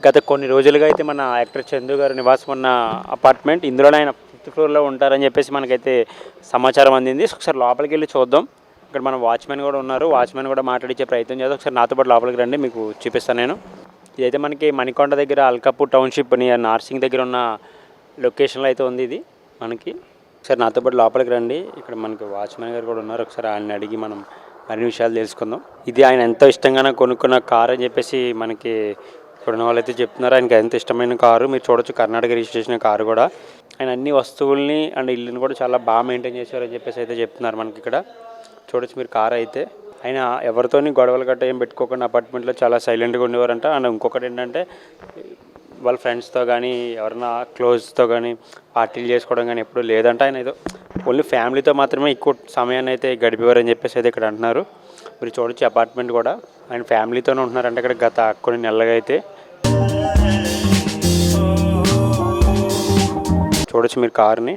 గత కొన్ని రోజులుగా అయితే మన యాక్టర్ చందు గారు నివాసం ఉన్న అపార్ట్మెంట్ ఇందులోనే ఆయన 5th ఫ్లోర్లో ఉంటారని చెప్పేసి మనకైతే సమాచారం అందింది. ఒకసారి లోపలికి వెళ్ళి చూద్దాం. ఇక్కడ మన వాచ్మెన్ కూడా ఉన్నారు. వాచ్మెన్ కూడా మాట్లాడించే ప్రయత్నం చేద్దాం. ఒకసారి నాతో పాటు లోపలికి రండి, మీకు చూపిస్తాను నేను. ఇదైతే మనకి మణికొండ దగ్గర అల్కాపూర్ టౌన్షిప్ నియర్ నార్సింగ్ దగ్గర ఉన్న లొకేషన్లో అయితే ఉంది ఇది మనకి. ఒకసారి నాతో పాటు లోపలికి రండి. ఇక్కడ మనకి వాచ్మెన్ గారు కూడా ఉన్నారు. ఒకసారి ఆయన అడిగి మనం మరిన్ని విషయాలు తెలుసుకుందాం. ఇది ఆయన ఎంతో ఇష్టంగానే కొనుక్కున్న కార్ అని చెప్పేసి మనకి ఇక్కడ ఉన్న వాళ్ళైతే చెప్తున్నారు. ఆయనకి ఎంత ఇష్టమైన కారు. మీరు చూడొచ్చు, కర్ణాటక రిజిస్ట్రేషన్ కారు కూడా. ఆయన అన్ని వస్తువుల్ని అండ్ ఇల్లుని కూడా చాలా బాగా మెయింటైన్ చేశారని చెప్పేసి అయితే చెప్తున్నారు మనకి ఇక్కడ. చూడొచ్చు మీరు కారు అయితే. ఆయన ఎవరితోని గొడవలు గట్ట ఏం పెట్టుకోకుండా అపార్ట్మెంట్లో చాలా సైలెంట్గా ఉండేవారంట. అండ్ ఇంకొకటి ఏంటంటే వాళ్ళ ఫ్రెండ్స్తో కానీ ఎవరైనా క్లోజ్తో కానీ పార్టీలు చేసుకోవడం కానీ ఎప్పుడూ లేదంట. ఆయన ఏదో ఓన్లీ ఫ్యామిలీతో మాత్రమే ఎక్కువ సమయాన్ని అయితే గడిపేవారని చెప్పేసి అయితే ఇక్కడ అంటున్నారు. మీరు చూడొచ్చు అపార్ట్మెంట్ కూడా ఆయన ఫ్యామిలీతోనే ఉంటున్నారంటే ఇక్కడ గత కొన్ని నెలలుగా అయితే. చూడొచ్చు మీరు కారుని.